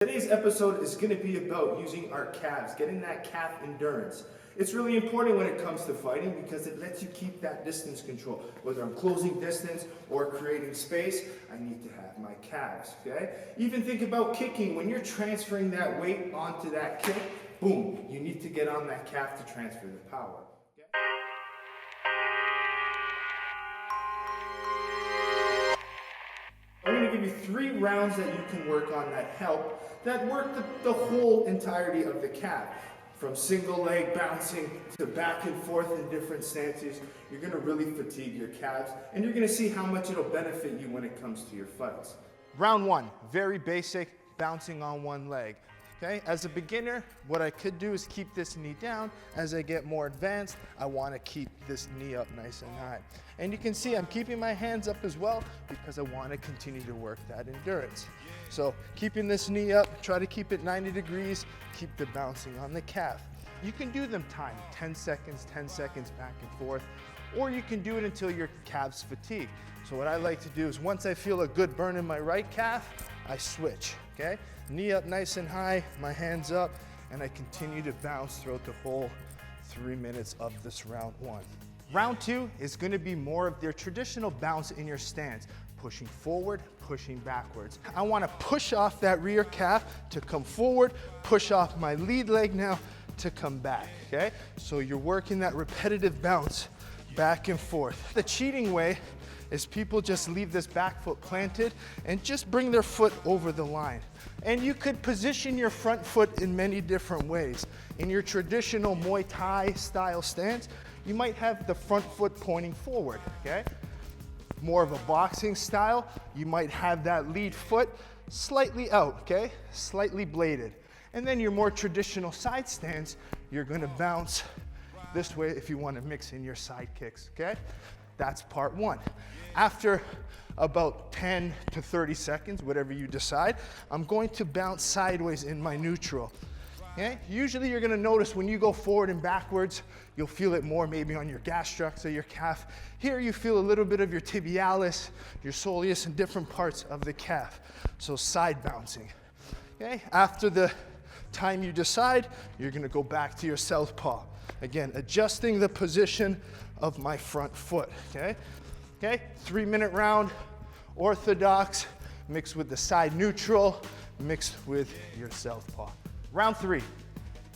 Today's episode is going to be about using our calves, getting that calf endurance. It's really important when it comes to fighting because it lets you keep that distance control. Whether I'm closing distance or creating space, I need to have my calves, okay? Even think about kicking. When you're transferring that weight onto that kick, boom, you need to get on that calf to transfer the power. I'm going to give you 3 rounds that you can work on that work the whole entirety of the calf. From single leg bouncing to back and forth in different stances, you're going to really fatigue your calves, and you're going to see how much it'll benefit you when it comes to your fights. Round 1, very basic, bouncing on one leg. Okay, as a beginner, what I could do is keep this knee down. As I get more advanced, I want to keep this knee up nice and high. And you can see I'm keeping my hands up as well because I want to continue to work that endurance. So keeping this knee up, try to keep it 90 degrees, keep the bouncing on the calf. You can do them timed, 10 seconds back and forth, or you can do it until your calves fatigue. So what I like to do is once I feel a good burn in my right calf, I switch, okay? Knee up nice and high, my hands up, and I continue to bounce throughout the whole 3 minutes of this round 1. Round 2 is going to be more of their traditional bounce in your stance, pushing forward, pushing backwards. I want to push off that rear calf to come forward, push off my lead leg now to come back, okay? So you're working that repetitive bounce back and forth. The cheating way is people just leave this back foot planted and just bring their foot over the line. And you could position your front foot in many different ways. In your traditional Muay Thai style stance, you might have the front foot pointing forward, okay? More of a boxing style, you might have that lead foot slightly out, okay? Slightly bladed. And then your more traditional side stance, you're gonna bounce this way if you wanna mix in your side kicks, okay? That's part 1. After about 10 to 30 seconds, whatever you decide, I'm going to bounce sideways in my neutral. Okay? Usually you're gonna notice when you go forward and backwards, you'll feel it more maybe on your gastroc or your calf. Here you feel a little bit of your tibialis, your soleus, and different parts of the calf. So side bouncing. Okay? After the time you decide, you're gonna go back to your southpaw. Again, adjusting the position of my front foot, okay? Okay, 3-minute round, orthodox, mixed with the side neutral, mixed with your southpaw. Round 3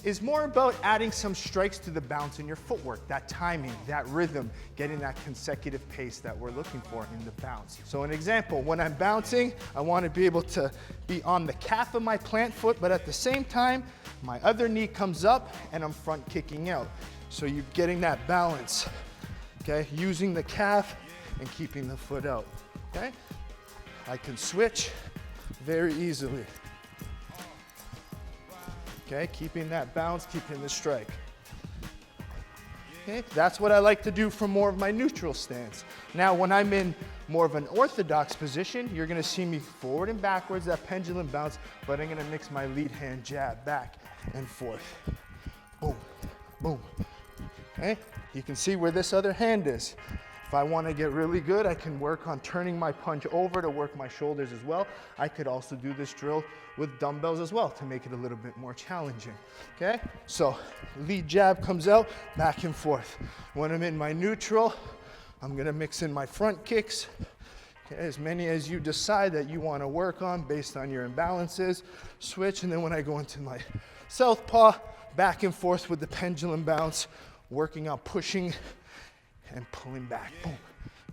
is more about adding some strikes to the bounce in your footwork, that timing, that rhythm, getting that consecutive pace that we're looking for in the bounce. So an example, when I'm bouncing, I want to be able to be on the calf of my plant foot, but at the same time, my other knee comes up and I'm front kicking out. So you're getting that balance, okay? Using the calf and keeping the foot out, okay? I can switch very easily. Okay, keeping that bounce, keeping the strike. Okay, that's what I like to do for more of my neutral stance. Now, when I'm in more of an orthodox position, you're gonna see me forward and backwards, that pendulum bounce, but I'm gonna mix my lead hand jab back and forth. Boom, boom. Okay, you can see where this other hand is. If I want to get really good, I can work on turning my punch over to work my shoulders as well. I could also do this drill with dumbbells as well to make it a little bit more challenging, okay? So lead jab comes out, back and forth. When I'm in my neutral, I'm gonna mix in my front kicks, okay? As many as you decide that you want to work on based on your imbalances, switch, and then when I go into my southpaw, back and forth with the pendulum bounce, working on pushing and pulling back, boom,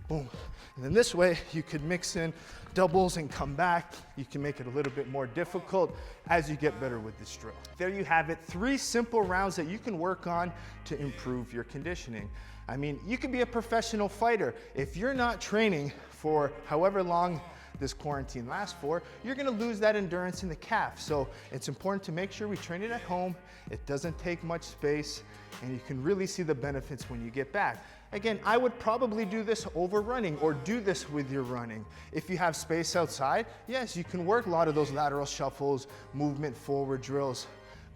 boom. And then this way, you could mix in doubles and come back. You can make it a little bit more difficult as you get better with this drill. There you have it, 3 simple rounds that you can work on to improve your conditioning. I mean, you could be a professional fighter. If you're not training for however long this quarantine lasts for, you're gonna lose that endurance in the calf. So it's important to make sure we train it at home. It doesn't take much space, and you can really see the benefits when you get back. Again, I would probably do this over running or do this with your running. If you have space outside, yes, you can work a lot of those lateral shuffles, movement forward drills.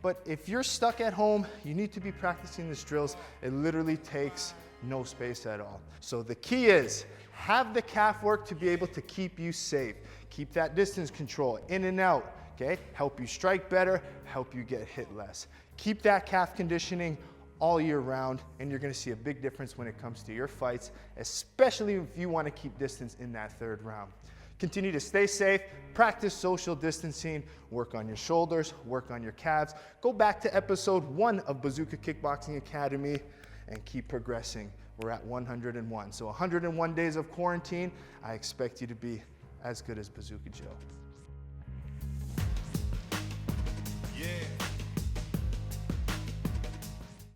But if you're stuck at home, you need to be practicing these drills. It literally takes no space at all. So the key is, have the calf work to be able to keep you safe. Keep that distance control, in and out. okay? Help you strike better, help you get hit less. Keep that calf conditioning all year round, and you're gonna see a big difference when it comes to your fights, especially if you wanna keep distance in that third round. Continue to stay safe, practice social distancing, work on your shoulders, work on your calves. Go back to episode 1 of Bazooka Kickboxing Academy and keep progressing. We're at 101. So 101 days of quarantine, I expect you to be as good as Bazooka Joe. Yeah.